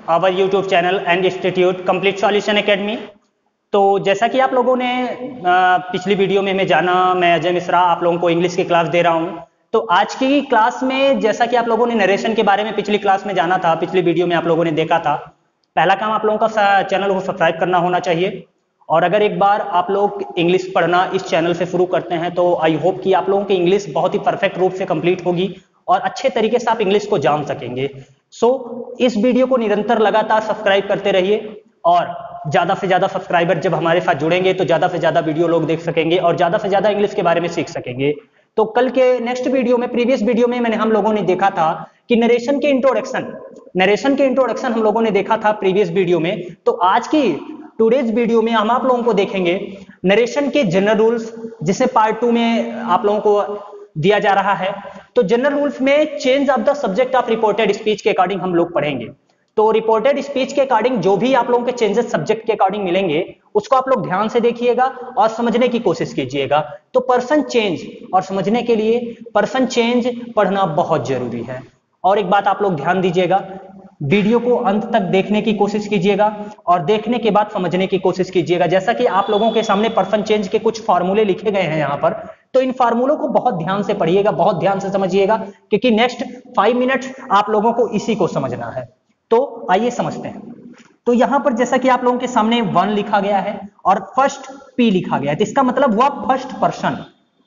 Our YouTube channel and institute complete solution academy. तो जैसा कि आप लोगों ने पिछली वीडियो में हमें जाना, मैं अजय मिश्रा आप लोगों को इंग्लिश की क्लास दे रहा हूं। तो आज की क्लास में जैसा कि आप लोगों ने नरेशन के बारे में पिछली क्लास में जाना था, पिछली वीडियो में आप लोगों ने देखा था, पहला काम आप लोगों का चैनल को सब्सक्राइब करना होना चाहिए। और अगर एक बार आप लोग इंग्लिश पढ़ना इस चैनल से शुरू करते हैं तो आई होप कि आप लोगों की इंग्लिश बहुत ही परफेक्ट रूप से कंप्लीट होगी और अच्छे तरीके से आप इंग्लिश को जान सकेंगे। इस वीडियो को निरंतर लगातार सब्सक्राइब करते रहिए और ज्यादा से ज्यादा सब्सक्राइबर जब हमारे साथ जुड़ेंगे तो ज्यादा से ज्यादा वीडियो लोग देख सकेंगे और ज्यादा से ज्यादा इंग्लिश के बारे में सीख सकेंगे। तो कल के नेक्स्ट वीडियो में, प्रीवियस वीडियो में हम लोगों ने देखा था कि नरेशन के इंट्रोडक्शन हम लोगों ने देखा था प्रीवियस वीडियो में। तो आज की टुडेज वीडियो में हम आप लोगों को देखेंगे नरेशन के जनरल रूल्स, जिसे पार्ट 2 में आप लोगों को दिया जा रहा है। तो जनरल रूल्स में change of the subject of reported speech के अकॉर्डिंग हम लोग पढ़ेंगे। तो रिपोर्टेड स्पीच के अकॉर्डिंग जो भी आप लोगों के चेंजेस सब्जेक्ट के अकॉर्डिंग मिलेंगे उसको आप लोग ध्यान से देखिएगा और समझने की कोशिश कीजिएगा। तो पर्सन चेंज और समझने के लिए पर्सन चेंज पढ़ना बहुत जरूरी है। और एक बात आप लोग ध्यान दीजिएगा, वीडियो को अंत तक देखने की कोशिश कीजिएगा और देखने के बाद समझने की कोशिश कीजिएगा। जैसा कि आप लोगों के सामने पर्सन चेंज के कुछ फार्मूले लिखे गए हैं यहाँ पर, तो इन फार्मूलों को बहुत ध्यान से पढ़िएगा, बहुत ध्यान से समझिएगा, क्योंकि नेक्स्ट 5 मिनट आप लोगों को इसी को समझना है। तो आइए समझते हैं। तो यहां पर जैसा कि आप लोगों के सामने 1 लिखा गया है और फर्स्ट पी लिखा गया है, तो इसका मतलब हुआ फर्स्ट पर्सन।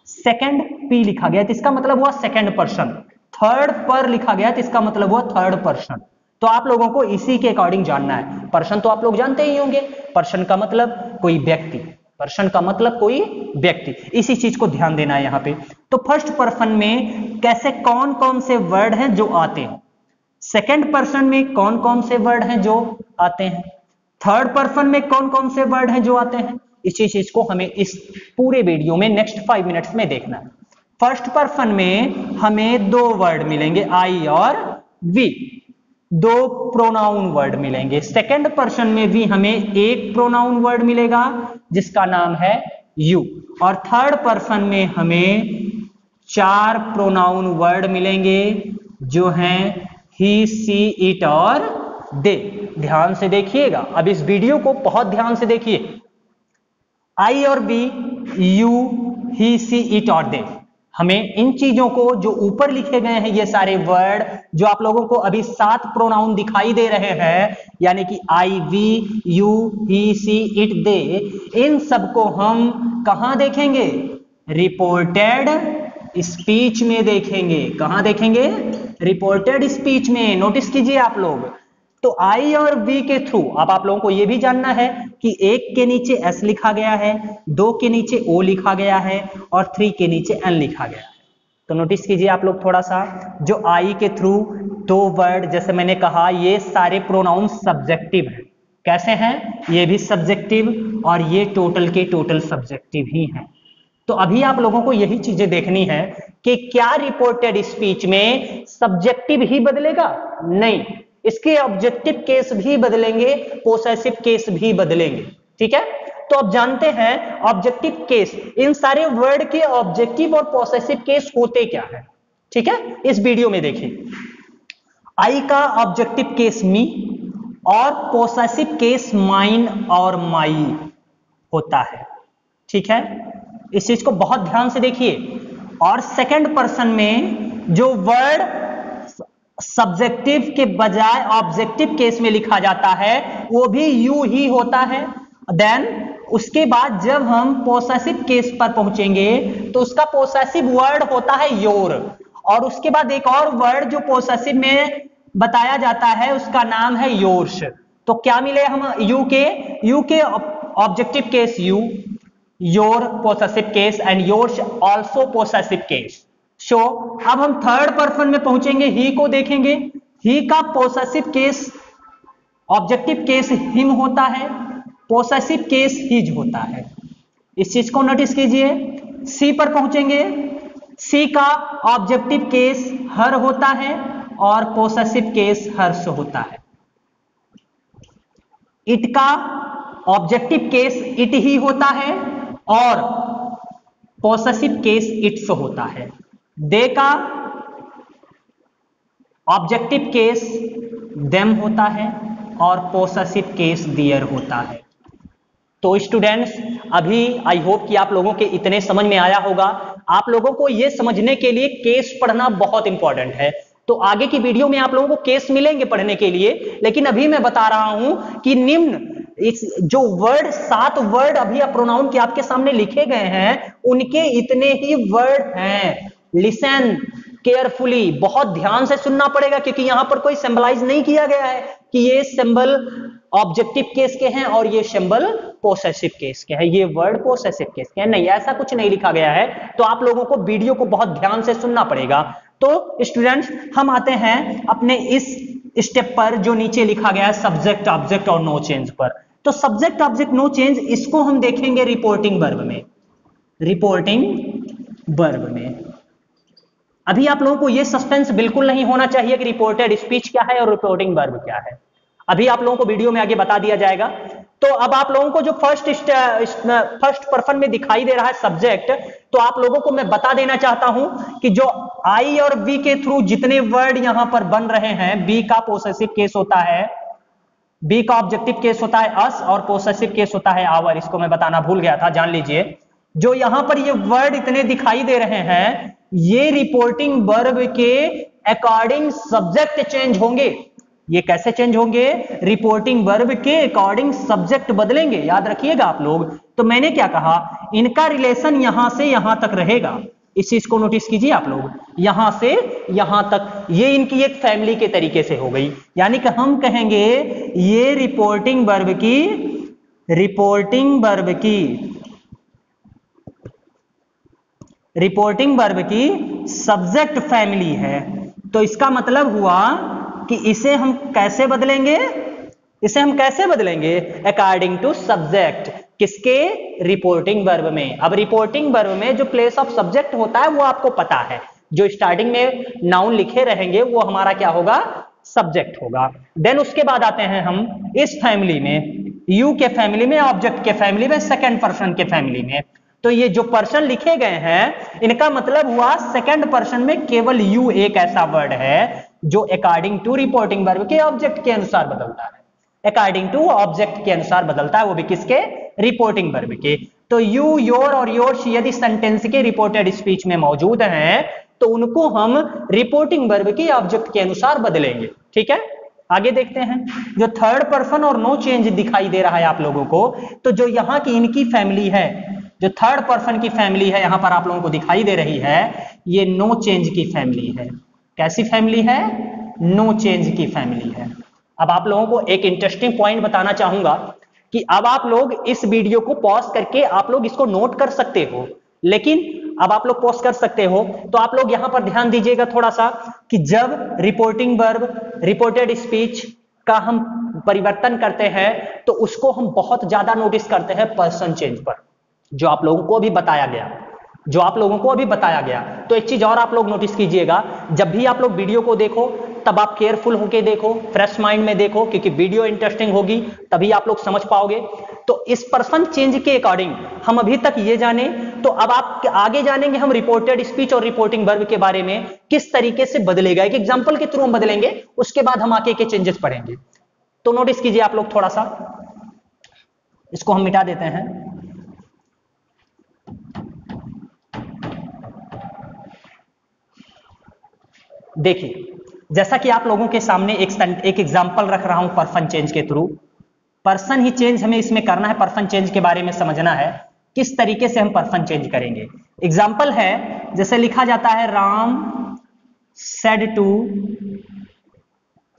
सेकंड पी लिखा गया है, तो इसका मतलब हुआ सेकंड पर्सन। थर्ड पर लिखा गया है, तो इसका मतलब हुआ थर्ड पर्सन। तो आप लोगों को इसी के अकॉर्डिंग जानना है। पर्सन तो आप लोग जानते ही होंगे, पर्सन का मतलब कोई व्यक्ति, पर्सन का मतलब कोई व्यक्ति, इसी चीज को ध्यान देना है यहाँ पे। तो फर्स्ट पर्सन में कैसे कौन कौन से वर्ड हैं जो आते हैं, सेकंड पर्सन में कौन कौन से वर्ड हैं जो आते हैं, थर्ड पर्सन में कौन कौन से वर्ड हैं जो आते हैं, इसी चीज को हमें इस पूरे वीडियो में नेक्स्ट 5 मिनट्स में देखना है। फर्स्ट पर्सन में हमें 2 वर्ड मिलेंगे, आई और वी, 2 प्रोनाउन वर्ड मिलेंगे। सेकंड पर्सन में भी हमें 1 प्रोनाउन वर्ड मिलेगा जिसका नाम है यू, और थर्ड पर्सन में हमें 4 प्रोनाउन वर्ड मिलेंगे जो हैं ही, सी, इट और दे। ध्यान से देखिएगा, अब इस वीडियो को बहुत ध्यान से देखिए। आई और we, you, he, she, it और दे, हमें इन चीजों को जो ऊपर लिखे गए हैं, ये सारे वर्ड जो आप लोगों को अभी 7 प्रोनाउन दिखाई दे रहे हैं, यानी कि I, we, you, he, she, it, they, इन सबको हम कहां देखेंगे? रिपोर्टेड स्पीच में देखेंगे। कहां देखेंगे? रिपोर्टेड स्पीच में। नोटिस कीजिए आप लोग। तो आई और वी के थ्रू अब आप लोगों को यह भी जानना है कि 1 के नीचे एस लिखा गया है, 2 के नीचे ओ लिखा गया है और 3 के नीचे एन लिखा गया है। तो नोटिस कीजिए आप लोग थोड़ा सा, जो आई के थ्रू 2 वर्ड, जैसे मैंने कहा, ये सारे प्रोनाउन सब्जेक्टिव हैं। कैसे हैं? ये भी सब्जेक्टिव और ये टोटल के टोटल सब्जेक्टिव ही हैं। तो अभी आप लोगों को यही चीजें देखनी है कि क्या रिपोर्टेड स्पीच में सब्जेक्टिव ही बदलेगा? नहीं, इसके ऑब्जेक्टिव केस भी बदलेंगे, पोसेसिव केस भी बदलेंगे। ठीक है, तो अब जानते हैं ऑब्जेक्टिव केस, इन सारे वर्ड के ऑब्जेक्टिव और पोसेसिव केस होते क्या है। ठीक है, इस वीडियो में देखिए। आई का ऑब्जेक्टिव केस मी और पोसेसिव केस माइन और माई होता है। ठीक है, इस चीज को बहुत ध्यान से देखिए। और सेकंड पर्सन में जो वर्ड सब्जेक्टिव के बजाय ऑब्जेक्टिव केस में लिखा जाता है वो भी यू ही होता है। देन उसके बाद जब हम पोसेसिव केस पर पहुंचेंगे तो उसका पोसेसिव वर्ड होता है योर, और उसके बाद एक और वर्ड जो पोसेसिव में बताया जाता है उसका नाम है योर्स। तो क्या मिले हम यू के objective case you, your possessive case and yours also possessive case. So अब हम थर्ड पर्सन में पहुंचेंगे, ही को देखेंगे। ही का possessive case, objective case him होता है, पोसेसिव केस हिज होता है। इस चीज को नोटिस कीजिए। सी पर पहुंचेंगे, सी का ऑब्जेक्टिव केस हर होता है और पोसेसिव केस हर्ष होता है। इट का ऑब्जेक्टिव केस इट ही होता है और पोसेसिव केस इट्स होता है। दे का ऑब्जेक्टिव केस देम होता है और पोसेसिव केस देयर होता है। तो स्टूडेंट्स, अभी आई होप कि आप लोगों के इतने समझ में आया होगा। आप लोगों को यह समझने के लिए केस पढ़ना बहुत इंपॉर्टेंट है। तो आगे की वीडियो में आप लोगों को केस मिलेंगे पढ़ने के लिए, लेकिन अभी मैं बता रहा हूं कि निम्न इस जो वर्ड 7 वर्ड अभी प्रोनाउन के आपके सामने लिखे गए हैं, उनके इतने ही वर्ड हैं। लिसन केयरफुली, बहुत ध्यान से सुनना पड़ेगा, क्योंकि यहां पर कोई सिंबलाइज नहीं किया गया है कि ये सिंबल ऑब्जेक्टिव केस के हैं और ये सिंबल पोसेसिव केस के हैं, ये वर्ड पोसेसिव केस के हैं। नहीं, ऐसा कुछ नहीं लिखा गया है। तो आप लोगों को वीडियो को बहुत ध्यान से सुनना पड़ेगा। तो स्टूडेंट्स, हम आते हैं अपने इस स्टेप पर जो नीचे लिखा गया है सब्जेक्ट ऑब्जेक्ट और नो चेंज पर। तो सब्जेक्ट ऑब्जेक्ट नो चेंज, इसको हम देखेंगे रिपोर्टिंग वर्ब में। रिपोर्टिंग वर्ब में अभी आप लोगों को यह सस्पेंस बिल्कुल नहीं होना चाहिए कि रिपोर्टेड स्पीच क्या है और रिपोर्टिंग वर्ब क्या है। अभी आप लोगों को वीडियो में आगे बता दिया जाएगा। तो अब आप लोगों को जो फर्स्ट पर्सन में दिखाई दे रहा है सब्जेक्ट, तो आप लोगों को मैं बता देना चाहता हूं कि जो आई और वी के थ्रू जितने वर्ड यहां पर बन रहे हैं, बी का पोसेसिव केस होता है, बी का ऑब्जेक्टिव केस होता है अस, और पोसेसिव केस होता है आवर। इसको मैं बताना भूल गया था, जान लीजिए। जो यहां पर ये वर्ड इतने दिखाई दे रहे हैं, ये रिपोर्टिंग वर्ब के अकॉर्डिंग सब्जेक्ट चेंज होंगे। ये कैसे चेंज होंगे? रिपोर्टिंग वर्ब के अकॉर्डिंग सब्जेक्ट बदलेंगे, याद रखिएगा आप लोग। तो मैंने क्या कहा, इनका रिलेशन यहां से यहां तक रहेगा। इस चीज को नोटिस कीजिए आप लोग, यहां से यहां तक ये इनकी एक फैमिली के तरीके से हो गई। यानी कि हम कहेंगे ये रिपोर्टिंग वर्ब की सब्जेक्ट फैमिली है। तो इसका मतलब हुआ कि इसे हम कैसे बदलेंगे? According to subject. किसके? रिपोर्टिंग वर्ब में। अब रिपोर्टिंग वर्ब में जो प्लेस ऑफ सब्जेक्ट होता है वो आपको पता है, जो स्टार्टिंग में नाउन लिखे रहेंगे वो हमारा क्या होगा? सब्जेक्ट होगा। देन उसके बाद आते हैं हम इस फैमिली में, यू के फैमिली में, ऑब्जेक्ट के फैमिली में, सेकेंड पर्सन के फैमिली में। तो ये जो पर्सन लिखे गए हैं, इनका मतलब हुआ सेकंड पर्सन में केवल यू एक ऐसा वर्ड है जो अकॉर्डिंग टू रिपोर्टिंग वर्ब के ऑब्जेक्ट के अनुसार बदलता है। अकॉर्डिंग टू ऑब्जेक्ट के अनुसार बदलता है, वो भी किसके? रिपोर्टिंग वर्ब के। तो यू, योर और योर्स यदि सेंटेंस के रिपोर्टेड स्पीच में मौजूद हैं, तो उनको हम रिपोर्टिंग वर्ब के ऑब्जेक्ट के अनुसार बदलेंगे। ठीक है, आगे देखते हैं। जो थर्ड पर्सन और नो चेंज दिखाई दे रहा है आप लोगों को, तो जो यहां की इनकी फैमिली है, जो थर्ड पर्सन की फैमिली है यहां पर आप लोगों को दिखाई दे रही है, ये नो चेंज की फैमिली है। कैसी फैमिली है? नो चेंज की फैमिली है। अब आप लोगों को एक इंटरेस्टिंग पॉइंट बताना चाहूंगा कि अब आप लोग इस वीडियो को पॉज करके आप लोग इसको नोट कर सकते हो, लेकिन अब आप लोग पॉज कर सकते हो तो आप लोग यहां पर ध्यान दीजिएगा थोड़ा सा कि जब रिपोर्टिंग वर्ब, रिपोर्टेड स्पीच का हम परिवर्तन करते हैं तो उसको हम बहुत ज्यादा नोटिस करते हैं पर्सन चेंज पर, जो आप लोगों को अभी बताया गया। तो एक चीज और आप लोग नोटिस कीजिएगा, जब भी आप लोग वीडियो को देखो तब आप केयरफुल होके देखो, फ्रेश माइंड में देखो, क्योंकि वीडियो इंटरेस्टिंग होगी तभी आप लोग समझ पाओगे। तो इस पर्सन चेंज के अकॉर्डिंग हम अभी तक ये जाने, तो अब आप आगे जानेंगे हम रिपोर्टेड स्पीच और रिपोर्टिंग वर्ब के बारे में किस तरीके से बदलेगा। एक एग्जाम्पल के थ्रू हम बदलेंगे, उसके बाद हम आगे के चेंजेस पढ़ेंगे। तो नोटिस कीजिए आप लोग थोड़ा सा, इसको हम मिटा देते हैं। देखिए, जैसा कि आप लोगों के सामने एक एग्जांपल रख रहा हूं पर्सन चेंज के थ्रू। पर्सन ही चेंज हमें इसमें करना है, पर्सन चेंज के बारे में समझना है किस तरीके से हम पर्सन चेंज करेंगे। एग्जांपल है, जैसे लिखा जाता है राम सेड टू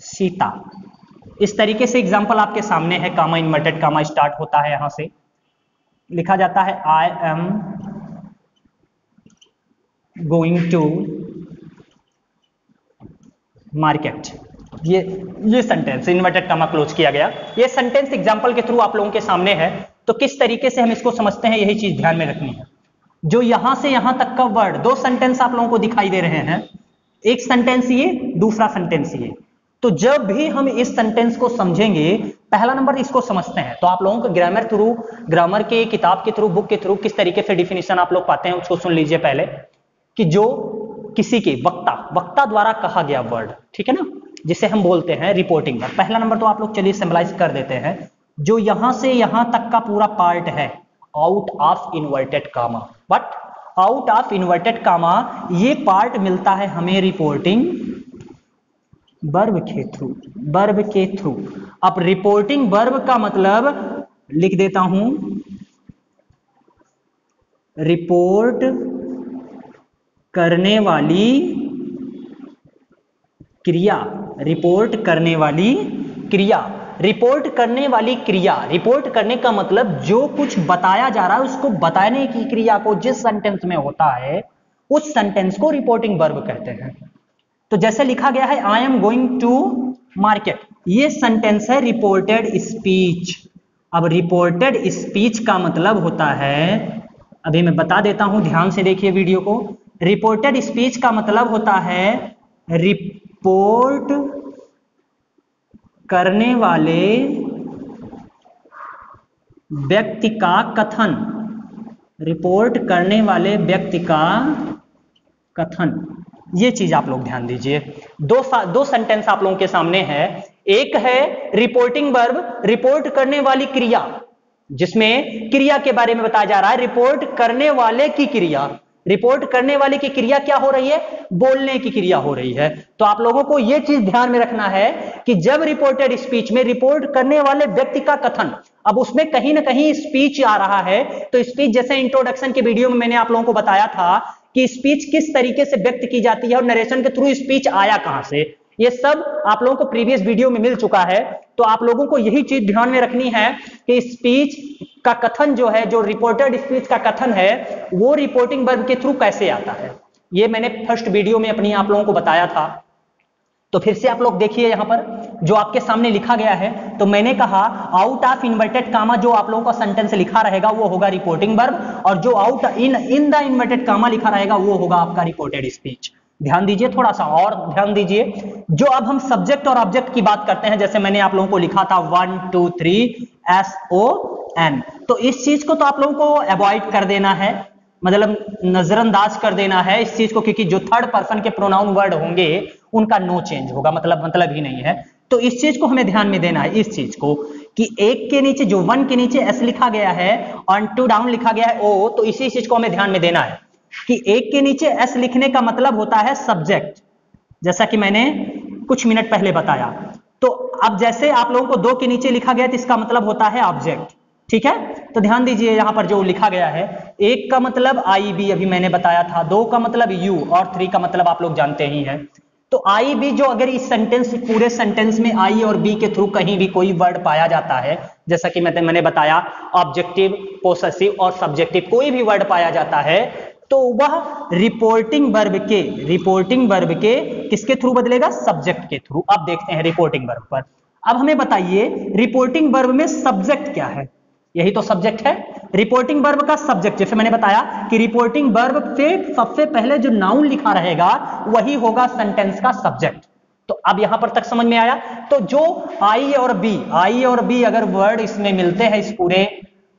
सीता, इस तरीके से एग्जांपल आपके सामने है। कामा इन्वर्टेड कामा स्टार्ट होता है, यहां से लिखा जाता है I am going to market. ये सेंटेंस इन्वर्टेड कॉमा क्लोज किया गया। ये सेंटेंस एग्जांपल के थ्रू आप लोगों के सामने है। तो किस तरीके से हम इसको समझते हैं, यही चीज ध्यान में रखनी है। जो यहां से यहां तक का वर्ड, दो सेंटेंस आप लोगों को दिखाई दे रहे हैं, एक सेंटेंस ये, दूसरा सेंटेंस ये। तो जब भी हम इस सेंटेंस को समझेंगे, पहला नंबर इसको समझते हैं तो आप लोगों को ग्रामर के किताब के थ्रू, बुक के थ्रू किस तरीके से डिफिनेशन आप लोग पाते हैं उसको सुन लीजिए पहले। कि जो किसी के वक्ता द्वारा कहा गया वर्ड, ठीक है ना, जिसे हम बोलते हैं रिपोर्टिंग वर्ब। पहला नंबर तो आप लोग चलिए सिंबलाइज कर देते हैं, जो यहां से यहां तक का पूरा पार्ट है out of inverted comma, but out of inverted comma ये पार्ट मिलता है हमें रिपोर्टिंग वर्ब के थ्रू, वर्ब के थ्रू। अब रिपोर्टिंग वर्ब का मतलब लिख देता हूं, रिपोर्ट करने वाली क्रिया, रिपोर्ट करने वाली क्रिया, रिपोर्ट करने वाली क्रिया। रिपोर्ट करने का मतलब जो कुछ बताया जा रहा है उसको बताने की क्रिया को जिस सेंटेंस में होता है उस सेंटेंस को रिपोर्टिंग वर्ब कहते हैं। तो जैसे लिखा गया है I am going to market, ये सेंटेंस है रिपोर्टेड स्पीच। अब रिपोर्टेड स्पीच का मतलब होता है, अभी मैं बता देता हूं, ध्यान से देखिए वीडियो को। रिपोर्टेड स्पीच का मतलब होता है रिपोर्ट करने वाले व्यक्ति का कथन, रिपोर्ट करने वाले व्यक्ति का कथन। ये चीज आप लोग ध्यान दीजिए। दो सेंटेंस आप लोगों के सामने है। एक है रिपोर्टिंग वर्ब, रिपोर्ट करने वाली क्रिया, जिसमें क्रिया के बारे में बताया जा रहा है, रिपोर्ट करने वाले की क्रिया। रिपोर्ट करने वाले की क्रिया क्या हो रही है? बोलने की क्रिया हो रही है। तो आप लोगों को यह चीज ध्यान में रखना है कि जब रिपोर्टेड स्पीच में रिपोर्ट करने वाले व्यक्ति का कथन, अब उसमें कहीं ना कहीं स्पीच आ रहा है। तो स्पीच जैसे इंट्रोडक्शन के वीडियो में मैंने आप लोगों को बताया था कि स्पीच किस तरीके से व्यक्त की जाती है और नरेशन के थ्रू स्पीच आया कहां से, ये सब आप लोगों को प्रीवियस वीडियो में मिल चुका है। तो आप लोगों को यही चीज ध्यान में रखनी है कि स्पीच का कथन जो है, जो रिपोर्टेड स्पीच का कथन है, वो रिपोर्टिंग वर्ब के थ्रू कैसे आता है। ये मैंने फर्स्ट वीडियो में अपनी आप लोगों को बताया था। तो फिर से आप लोग देखिए यहां पर जो आपके सामने लिखा गया है। तो मैंने कहा आउट ऑफ इन्वर्टेड कामा जो आप लोगों का सेंटेंस लिखा रहेगा वो होगा रिपोर्टिंग वर्ब, और जो out in the inverted comma लिखा रहेगा वो होगा आपका रिपोर्टेड स्पीच। ध्यान दीजिए, थोड़ा सा और ध्यान दीजिए। जो अब हम सब्जेक्ट और ऑब्जेक्ट की बात करते हैं, जैसे मैंने आप लोगों को लिखा था 1 2 3 SON, तो इस चीज को तो आप लोगों को अवॉइड कर देना है, मतलब नजरअंदाज कर देना है इस चीज को, क्योंकि जो थर्ड पर्सन के प्रोनाउन वर्ड होंगे उनका नो चेंज होगा, मतलब ही नहीं है। तो इस चीज को हमें ध्यान में देना है, इस चीज को कि एक के नीचे जो 1 के नीचे S लिखा गया है और 2 डाउन लिखा गया है O, तो इसी चीज को हमें ध्यान में देना है कि एक के नीचे S लिखने का मतलब होता है सब्जेक्ट, जैसा कि मैंने कुछ मिनट पहले बताया। तो अब जैसे आप लोगों को 2 के नीचे लिखा गया तो इसका मतलब होता है ऑब्जेक्ट, ठीक है। तो ध्यान दीजिए यहां पर जो लिखा गया है, 1 का मतलब IB अभी मैंने बताया था, 2 का मतलब U और 3 का मतलब आप लोग जानते ही हैं। तो IB जो अगर इस सेंटेंस, पूरे सेंटेंस में I और B के थ्रू कहीं भी कोई वर्ड पाया जाता है, जैसा कि मैंने बताया ऑब्जेक्टिव, पोसेसिव और सब्जेक्टिव, कोई भी वर्ड पाया जाता है तो वह रिपोर्टिंग वर्ब के किसके थ्रू बदलेगा? सब्जेक्ट के थ्रू। अब देखते हैं रिपोर्टिंग वर्ब पर। अब हमें बताइए रिपोर्टिंग वर्ब में सब्जेक्ट क्या है? यही तो सब्जेक्ट है। रिपोर्टिंग वर्ब का सब्जेक्ट, जैसे मैंने बताया कि रिपोर्टिंग वर्ब पे सबसे पहले जो नाउन लिखा रहेगा वही होगा सेंटेंस का सब्जेक्ट। तो अब यहां पर तक समझ में आया। तो जो आई और बी अगर वर्ड इसमें मिलते हैं इस पूरे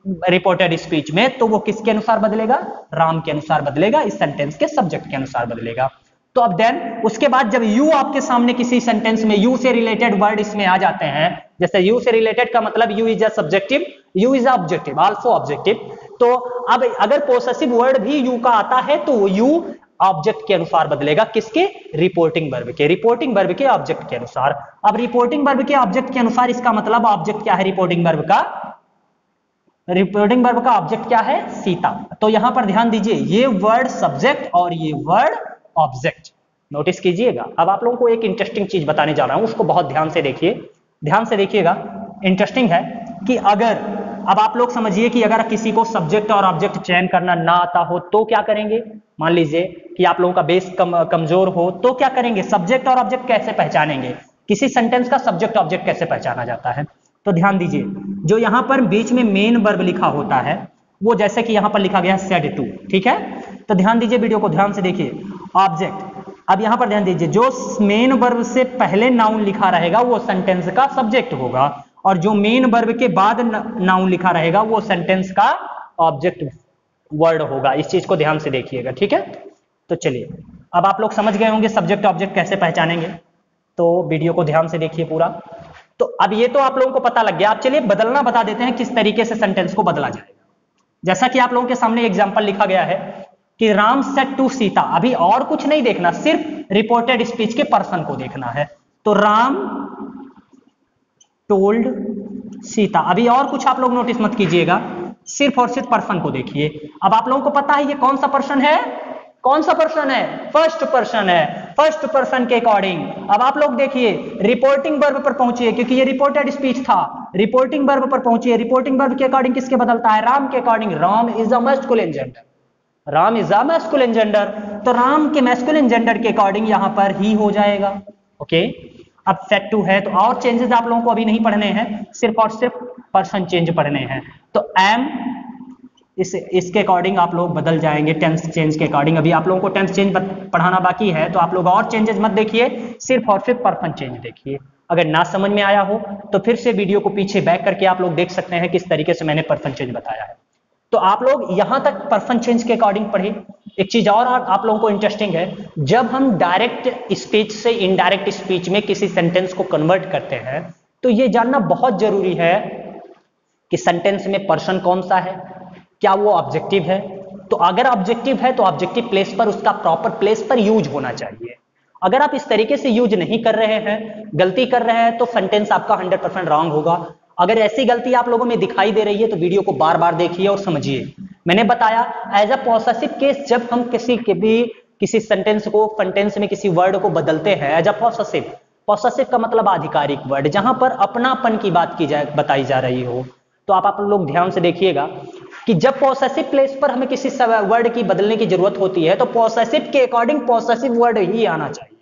रिपोर्टेड स्पीच में, तो वो किसके अनुसार बदलेगा? राम के अनुसार बदलेगा, इस सेंटेंस के सब्जेक्ट के अनुसार बदलेगा। तो अब देन उसके बाद जब यू आपके सामने किसी सेंटेंस में यू से रिलेटेड वर्ड इसमें आ जाते हैं, जैसे यू से रिलेटेड का मतलब you is a subjective, you is objective, also objective. तो अब अगर पोसेसिव वर्ड भी यू का आता है तो यू ऑब्जेक्ट के अनुसार बदलेगा, किसके? रिपोर्टिंग वर्ब के, रिपोर्टिंग वर्ब के ऑब्जेक्ट के अनुसार। अब रिपोर्टिंग वर्ब के ऑब्जेक्ट के अनुसार इसका मतलब ऑब्जेक्ट क्या है? रिपोर्टिंग वर्ब का ऑब्जेक्ट क्या है? सीता। तो यहां पर ध्यान दीजिए, ये वर्ड सब्जेक्ट और ये वर्ड ऑब्जेक्ट नोटिस कीजिएगा। अब आप लोगों को एक इंटरेस्टिंग चीज बताने जा रहा हूं, उसको बहुत ध्यान से देखिए, ध्यान से देखिएगा। इंटरेस्टिंग है कि अगर अब आप लोग समझिए कि अगर किसी को सब्जेक्ट और ऑब्जेक्ट चयन करना ना आता हो तो क्या करेंगे? मान लीजिए कि आप लोगों का बेस कमजोर हो तो क्या करेंगे? सब्जेक्ट और ऑब्जेक्ट कैसे पहचानेंगे? किसी सेंटेंस का सब्जेक्ट ऑब्जेक्ट कैसे पहचाना जाता है? तो ध्यान दीजिए, जो यहां पर बीच में मेन वर्ब लिखा होता है वो जैसे कि यहां पर लिखा गया है सेड टू, ठीक है। तो ध्यान दीजिए, वीडियो को ध्यान से देखिए। ऑब्जेक्ट, अब यहां पर ध्यान दीजिए, जो मेन वर्ब से पहले नाउन लिखा रहेगा वो सेंटेंस का सब्जेक्ट होगा, और जो मेन वर्ब के बाद नाउन लिखा रहेगा वो सेंटेंस का ऑब्जेक्ट वर्ड होगा। इस चीज को ध्यान से देखिएगा, ठीक है। तो चलिए, अब आप लोग समझ गए होंगे सब्जेक्ट ऑब्जेक्ट कैसे पहचानेंगे। तो वीडियो को ध्यान से देखिए पूरा। तो अब ये तो आप लोगों को पता लग गया। अब चलिए बदलना बता देते हैं किस तरीके से सेंटेंस को बदला जाएगा। जैसा कि आप लोगों के सामने एग्जांपल लिखा गया है कि राम सेड टू सीता, अभी और कुछ नहीं देखना, सिर्फ रिपोर्टेड स्पीच के पर्सन को देखना है। तो राम टोल्ड सीता, अभी और कुछ आप लोग नोटिस मत कीजिएगा, सिर्फ और सिर्फ पर्सन को देखिए। अब आप लोगों को पता है ये कौन सा पर्सन है, कौन सा पर्सन है, फर्स्ट पर्सन है। फर्स्ट पर्सन के अकॉर्डिंग अब आप लोग देखिए रिपोर्टिंग वर्ब पर पहुंचिए, क्योंकि ये रिपोर्टेड स्पीच था। रिपोर्टिंग वर्ब पर पहुंचिए। रिपोर्टिंग वर्ब के अकॉर्डिंग किसके बदलता है, राम के according. Ram is a masculine gender, Ram is a masculine gender, तो राम के मैस्कुलिन जेंडर के अकॉर्डिंग यहां पर ही हो जाएगा। ओके, अब सेट टू है तो और चेंजेस आप लोगों को अभी नहीं पढ़ने हैं, सिर्फ और सिर्फ पर्सन चेंज पढ़ने हैं। तो एम इसके अकॉर्डिंग आप लोग बदल जाएंगे टेंस चेंज के अकॉर्डिंग। अभी आप लोगों को टेंस चेंज पढ़ाना बाकी है, तो आप लोग और चेंजेस मत देखिए, सिर्फ और सिर्फ पर्सन चेंज देखिए। अगर ना समझ में आया हो तो फिर से वीडियो को पीछे बैक करके आप लोग देख सकते हैं किस तरीके से मैंने पर्सन चेंज बताया है। तो आप लोग यहां तक पर्सन चेंज के अकॉर्डिंग पढ़े। एक चीज और आप लोगों को इंटरेस्टिंग है, जब हम डायरेक्ट स्पीच से इनडायरेक्ट स्पीच में किसी सेंटेंस को कन्वर्ट करते हैं तो यह जानना बहुत जरूरी है कि सेंटेंस में पर्सन कौन सा है, क्या वो ऑब्जेक्टिव है। तो अगर ऑब्जेक्टिव है तो ऑब्जेक्टिव प्लेस पर उसका प्रॉपर प्लेस पर यूज होना चाहिए। अगर आप इस तरीके से यूज नहीं कर रहे हैं, गलती कर रहे हैं, तो सेंटेंस आपका 100% रॉन्ग होगा। अगर ऐसी गलती आप लोगों में दिखाई दे रही है तो वीडियो को बार बार देखिए और समझिए। मैंने बताया एज अ पॉसेसिव केस, जब हम किसी सेंटेंस को सेंटेंस में किसी वर्ड को बदलते हैं एज अ पॉसेसिव, पॉसेसिव का मतलब आधिकारिक वर्ड, जहां पर अपनापन की बात बताई जा रही हो। तो आप लोग ध्यान से देखिएगा कि जब पॉसेसिव प्लेस पर हमें किसी वर्ड की बदलने की जरूरत होती है तो पॉसेसिव के अकॉर्डिंग पॉसेसिव वर्ड ही आना चाहिए।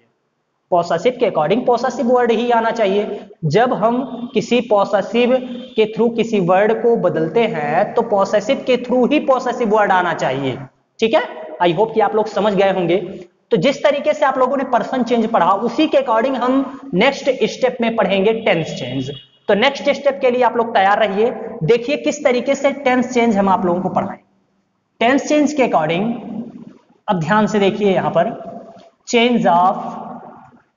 पॉसेसिव के अकॉर्डिंग पॉसेसिव वर्ड ही आना चाहिए। जब हम किसी पॉसेसिव के थ्रू किसी वर्ड को बदलते हैं तो पॉसेसिव के थ्रू ही पॉसेसिव वर्ड आना चाहिए। ठीक है, आई होप कि आप लोग समझ गए होंगे। तो जिस तरीके से आप लोगों ने पर्सन चेंज पढ़ा, उसी के अकॉर्डिंग हम नेक्स्ट स्टेप में पढ़ेंगे टेंस चेंज। तो नेक्स्ट स्टेप के लिए आप लोग तैयार रहिए। देखिए किस तरीके से टेंस चेंज हम आप लोगों को पढ़ाएं। टेंस चेंज के अकॉर्डिंग अब ध्यान से देखिए, यहां पर change of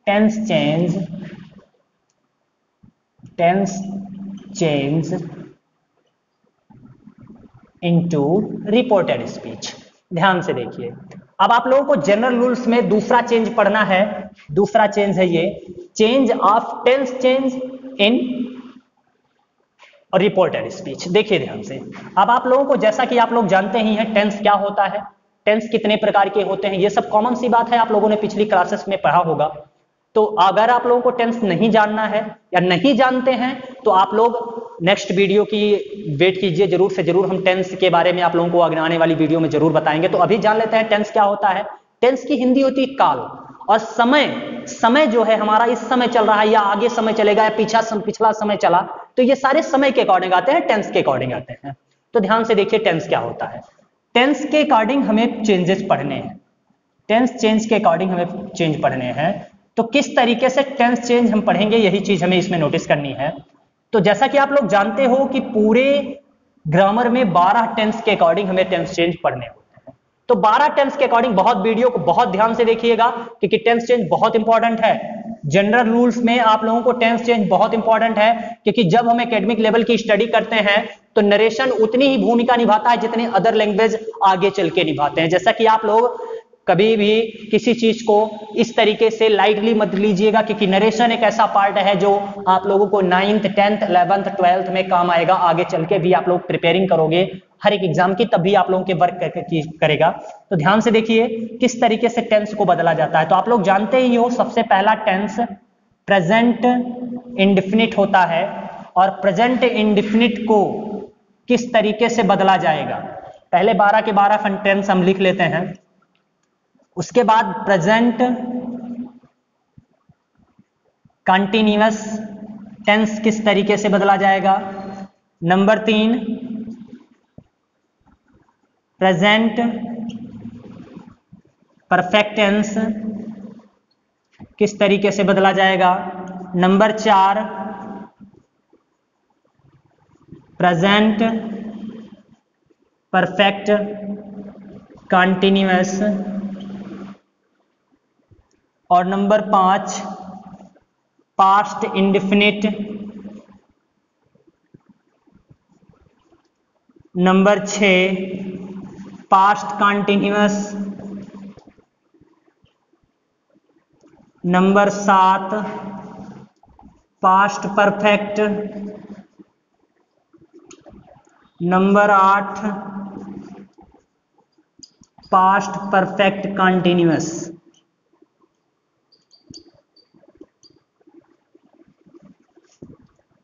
tense change into reported speech. ध्यान से देखिए, अब आप लोगों को जनरल रूल्स में दूसरा चेंज पढ़ना है। दूसरा चेंज है ये change of tense change in और रिपोर्टेड स्पीच। देखिए ध्यान से, अब आप लोगों को जैसा कि आप लोग जानते ही हैं टेंस क्या होता है, टेंस कितने प्रकार के होते हैं, ये सब कॉमन सी बात है, आप लोगों ने पिछली क्लासेस में पढ़ा होगा। तो अगर आप लोगों को टेंस नहीं जानना है या नहीं जानते हैं तो आप लोग नेक्स्ट वीडियो की वेट कीजिए, जरूर से जरूर हम टेंस के बारे में आप लोगों को आने वाली वीडियो में जरूर बताएंगे। तो अभी जान लेते हैं टेंस क्या होता है। टेंस की हिंदी होती है काल, और समय जो है हमारा इस समय चल रहा है या आगे समय चलेगा या पिछला समय चला, तो ये सारे समय के अकॉर्डिंग आते हैं, टेंस के अकॉर्डिंग आते हैं। तो ध्यान से देखिए टेंस क्या होता है। टेंस के अकॉर्डिंग हमें चेंजेस पढ़ने हैं, टेंस चेंज के अकॉर्डिंग हमें चेंज पढ़ने हैं। तो किस तरीके से टेंस चेंज हम पढ़ेंगे, यही चीज हमें इसमें नोटिस करनी है। तो जैसा कि आप लोग जानते हो कि पूरे ग्रामर में 12 टेंस के अकॉर्डिंग हमें टेंस चेंज पढ़ने होते हैं। तो 12 टेंस के अकॉर्डिंग बहुत वीडियो को बहुत ध्यान से देखिएगा, क्योंकि टेंस चेंज बहुत इंपॉर्टेंट है। जनरल रूल्स में आप लोगों को टेंस चेंज बहुत इंपॉर्टेंट है, क्योंकि जब हम एकेडमिक लेवल की स्टडी करते हैं तो नरेशन उतनी ही भूमिका निभाता है जितनी अदर लैंग्वेज आगे चल के निभाते हैं। जैसा कि आप लोग कभी भी किसी चीज को इस तरीके से लाइटली मत लीजिएगा, क्योंकि नरेशन एक ऐसा पार्ट है जो आप लोगों को 9th 10th 11th 12th में काम आएगा। आगे चल के भी आप लोग प्रिपेयरिंग करोगे हर एक एग्जाम की, तब भी आप लोगों के वर्क करेगा। तो ध्यान से देखिए किस तरीके से टेंस को बदला जाता है। तो आप लोग जानते ही हो, सबसे पहला टेंस प्रेजेंट इंडेफिनिट होता है, और प्रेजेंट इंडेफिनिट को किस तरीके से बदला जाएगा, पहले 12 के 12 टेंस हम लिख लेते हैं। उसके बाद प्रेजेंट कंटिन्यूअस टेंस किस तरीके से बदला जाएगा। नंबर 3 प्रेजेंट परफेक्ट टेंस किस तरीके से बदला जाएगा। नंबर 4 प्रेजेंट परफेक्ट कंटिन्यूअस, और number 5 past indefinite. Number 6 past continuous. Number 7 past perfect. Number 8 past perfect continuous.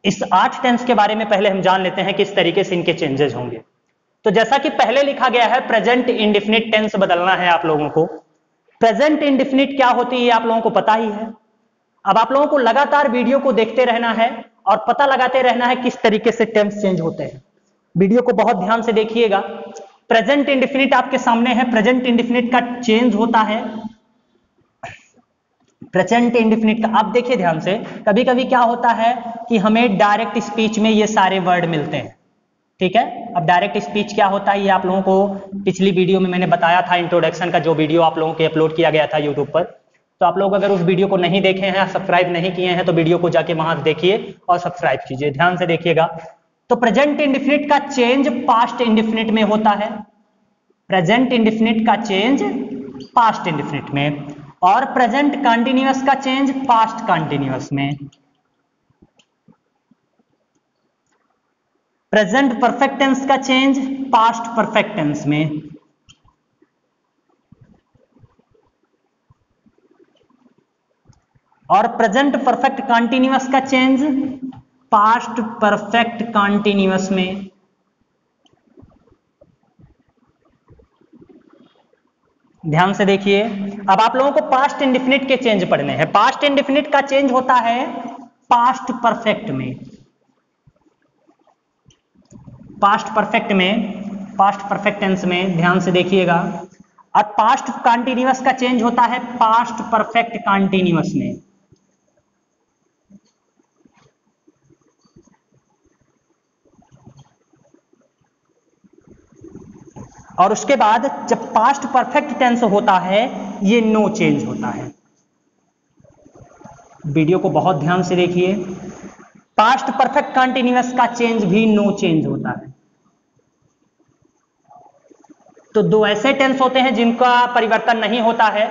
इस 8 टेंस के बारे में पहले हम जान लेते हैं किस तरीके से इनके चेंजेस होंगे। तो जैसा कि पहले लिखा गया है, प्रेजेंट इंडेफिनिट टेंस बदलना है आप लोगों को। प्रेजेंट इंडेफिनिट क्या होती है आप लोगों को पता ही है। अब आप लोगों को लगातार वीडियो को देखते रहना है और पता लगाते रहना है किस तरीके से टेंस चेंज होते हैं। वीडियो को बहुत ध्यान से देखिएगा। प्रेजेंट इंडेफिनिट आपके सामने है। प्रेजेंट इंडेफिनिट का चेंज होता है। प्रेजेंट इंडेफिनिट का आप देखिए ध्यान से। कभी कभी क्या होता है कि हमें डायरेक्ट स्पीच में ये सारे वर्ड मिलते हैं, ठीक है। अब डायरेक्ट स्पीच क्या होता है ये आप लोगों को पिछली वीडियो में मैंने बताया था, इंट्रोडक्शन का जो वीडियो आप लोगों के अपलोड किया गया था यूट्यूब पर। तो आप लोग अगर उस वीडियो को नहीं देखे हैं, सब्सक्राइब नहीं किए हैं, तो वीडियो को जाके वहां देखिए और सब्सक्राइब कीजिए, ध्यान से देखिएगा। तो प्रेजेंट इंडेफिनिट का चेंज पास्ट इंडेफिनिट में होता है। प्रेजेंट इंडेफिनिट का चेंज पास्ट इंडेफिनिट में, और प्रेजेंट कंटीन्यूअस का चेंज पास्ट कंटीन्यूअस में। प्रेजेंट परफेक्ट टेंस का चेंज पास्ट परफेक्ट टेंस में। और प्रेजेंट परफेक्ट कंटीन्यूअस का चेंज पास्ट परफेक्ट कंटीन्यूअस में। ध्यान से देखिए। अब आप लोगों को पास्ट इंडेफिनिट के चेंज पढ़ने हैं। पास्ट इंडेफिनिट का चेंज होता है पास्ट परफेक्ट में। पास्ट परफेक्ट में, पास्ट परफेक्ट टेंस में, ध्यान से देखिएगा। और पास्ट कंटीन्यूअस का चेंज होता है पास्ट परफेक्ट कंटीन्यूअस में। और उसके बाद जब पास्ट परफेक्ट टेंस होता है ये नो चेंज होता है। वीडियो को बहुत ध्यान से देखिए। पास्ट परफेक्ट कंटीन्यूअस का चेंज भी नो चेंज होता है। तो दो ऐसे टेंस होते हैं जिनका परिवर्तन नहीं होता है।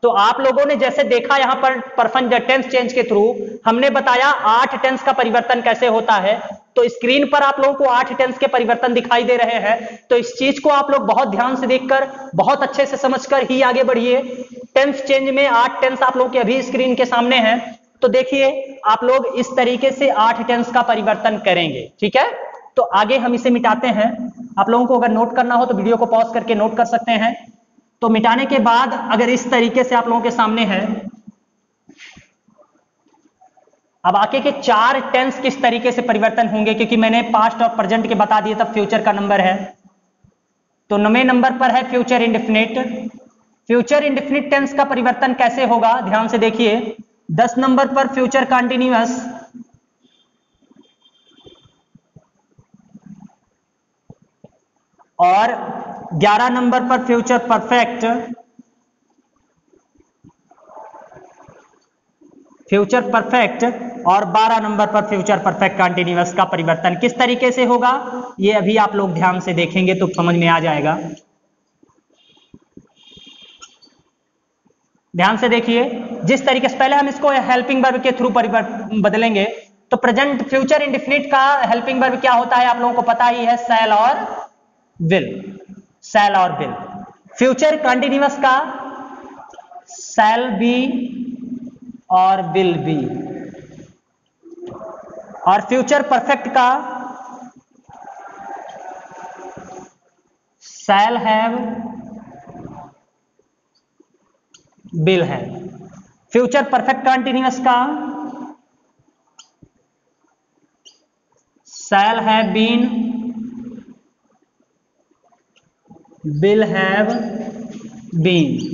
तो आप लोगों ने जैसे देखा यहां पर परफेक्ट टेंस चेंज के थ्रू हमने बताया 8 टेंस का परिवर्तन कैसे होता है। तो स्क्रीन पर आप लोगों को 8 टेंस के परिवर्तन दिखाई दे रहे हैं। तो इस चीज को आप लोग बहुत ध्यान से देखकर, बहुत अच्छे से समझकर ही आगे बढ़िए। टेंस चेंज में 8 टेंस आप लोगों के अभी स्क्रीन के सामने हैं। तो देखिए आप लोग इस तरीके से 8 टेंस का परिवर्तन करेंगे, ठीक है। तो आगे हम इसे मिटाते हैं। आप लोगों को अगर नोट करना हो तो वीडियो को पॉज करके नोट कर सकते हैं। तो मिटाने के बाद अगर इस तरीके से आप लोगों के सामने है, अब आगे के 4 टेंस किस तरीके से परिवर्तन होंगे, क्योंकि मैंने पास्ट और प्रेजेंट के बता दिए, तब फ्यूचर का नंबर है। तो 9वें नंबर पर है future indefinite. Future indefinite tense का परिवर्तन कैसे होगा, ध्यान से देखिए। 10 नंबर पर फ्यूचर कंटीन्यूअस, और 11 नंबर पर फ्यूचर परफेक्ट। फ्यूचर परफेक्ट और 12 नंबर पर फ्यूचर परफेक्ट कंटीन्यूअस का परिवर्तन किस तरीके से होगा ये अभी आप लोग ध्यान से देखेंगे तो समझ में आ जाएगा। ध्यान से देखिए। जिस तरीके से पहले हम इसको हेल्पिंग वर्ब के थ्रू बदलेंगे। तो प्रेजेंट फ्यूचर इंडेफिनिट का हेल्पिंग वर्ब क्या होता है आप लोगों को पता ही है, शैल और विल। शैल और विल। फ्यूचर कंटीन्यूअस का शैल बी और विल बी। और फ्यूचर परफेक्ट का shall have, will have. Future perfect continuous का shall have been, will have been.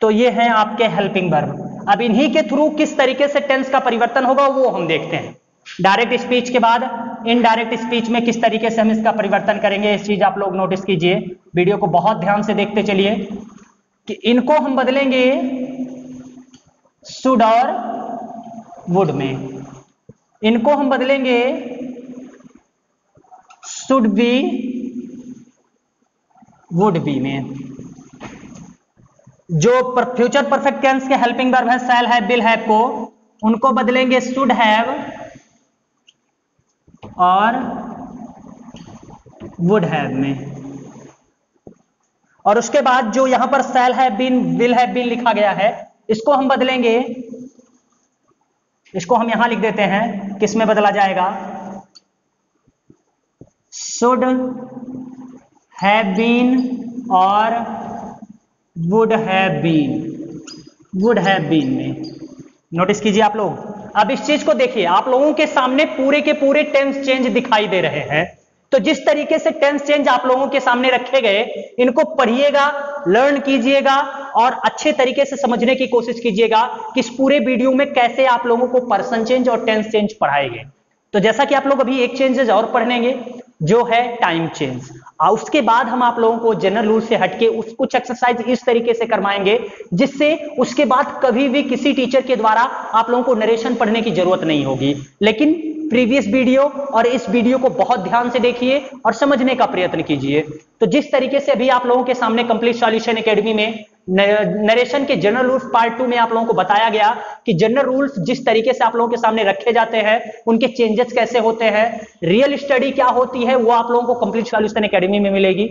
तो ये है आपके हेल्पिंग वर्ब। अब इन्हीं के थ्रू किस तरीके से टेंस का परिवर्तन होगा वो हम देखते हैं। डायरेक्ट स्पीच के बाद इनडायरेक्ट स्पीच में किस तरीके से हम इसका परिवर्तन करेंगे, इस चीज आप लोग नोटिस कीजिए। वीडियो को बहुत ध्यान से देखते चलिए कि इनको हम बदलेंगे शुड और वुड में। इनको हम बदलेंगे शुड बी, वुड बी में। जो फ्यूचर परफेक्ट टेंस के हेल्पिंग वर्ब है शैल हैव, विल हैव को, उनको बदलेंगे शुड हैव और वुड हैव में। और उसके बाद जो यहां पर shall have been, will have been लिखा गया है, इसको हम बदलेंगे, इसको हम यहां लिख देते हैं, किस में बदला जाएगा, शुड हैव बीन और would have been, would have been में। नोटिस कीजिए आप लोग। अब इस चीज को देखिए, आप लोगों के सामने पूरे के पूरे टेंस चेंज दिखाई दे रहे हैं। तो जिस तरीके से टेंस चेंज आप लोगों के सामने रखे गए, इनको पढ़िएगा, लर्न कीजिएगा और अच्छे तरीके से समझने की कोशिश कीजिएगा कि इस पूरे वीडियो में कैसे आप लोगों को पर्सन चेंज और टेंस चेंज पढ़ाए गए। तो जैसा कि आप लोग अभी एक चेंजेस और पढ़ेंगे जो है टाइम चेंज, और उसके बाद हम आप लोगों को जनरल रूल से हटके कुछ एक्सरसाइज इस तरीके से करवाएंगे जिससे उसके बाद कभी भी किसी टीचर के द्वारा आप लोगों को नरेशन पढ़ने की जरूरत नहीं होगी। लेकिन प्रीवियस वीडियो और इस वीडियो को बहुत ध्यान से देखिए और समझने का प्रयत्न कीजिए। तो जिस तरीके से अभी आप लोगों के सामने कंप्लीट सॉल्यूशन एकेडमी में नरेशन के जनरल रूल्स पार्ट 2 में आप लोगों को बताया गया कि जनरल रूल्स जिस तरीके से आप लोगों के सामने रखे जाते हैं, उनके चेंजेस कैसे होते हैं, रियल स्टडी क्या होती है, वो आप लोगों को कंप्लीट सॉल्यूशन एकेडमी में मिलेगी।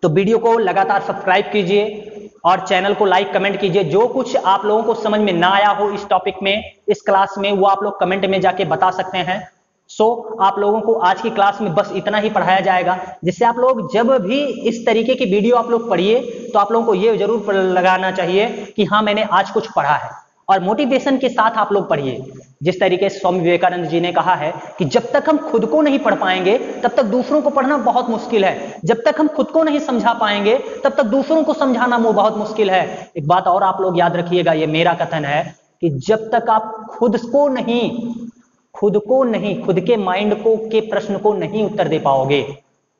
तो वीडियो को लगातार सब्सक्राइब कीजिए और चैनल को लाइक कमेंट कीजिए। जो कुछ आप लोगों को समझ में ना आया हो इस टॉपिक में, इस क्लास में, वो आप लोग कमेंट में जाके बता सकते हैं। आप लोगों को आज की क्लास में बस इतना ही पढ़ाया जाएगा, जिससे आप लोग जब भी इस तरीके की वीडियो आप लोग पढ़िए तो आप लोगों को ये जरूर लगाना चाहिए कि हाँ मैंने आज कुछ पढ़ा है, और मोटिवेशन के साथ आप लोग पढ़िए। जिस तरीके से स्वामी विवेकानंद जी ने कहा है कि जब तक हम खुद को नहीं पढ़ पाएंगे तब तक दूसरों को पढ़ना बहुत मुश्किल है, जब तक हम खुद को नहीं समझा पाएंगे तब तक दूसरों को समझाना वो बहुत मुश्किल है। एक बात और आप लोग याद रखिएगा, ये मेरा कथन है कि जब तक आप खुद खुद के माइंड को के प्रश्न को नहीं उत्तर दे पाओगे,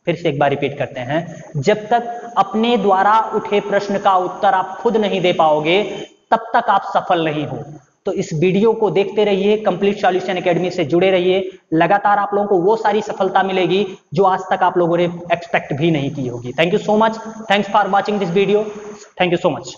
फिर से एक बार रिपीट करते हैं, जब तक अपने द्वारा उठे प्रश्न का उत्तर आप खुद नहीं दे पाओगे तब तक आप सफल नहीं हो। तो इस वीडियो को देखते रहिए, कंप्लीट सॉल्यूशन एकेडमी से जुड़े रहिए, लगातार आप लोगों को वो सारी सफलता मिलेगी जो आज तक आप लोगों ने एक्सपेक्ट भी नहीं की होगी। Thank you so much, thanks for watching this video, thank you so much.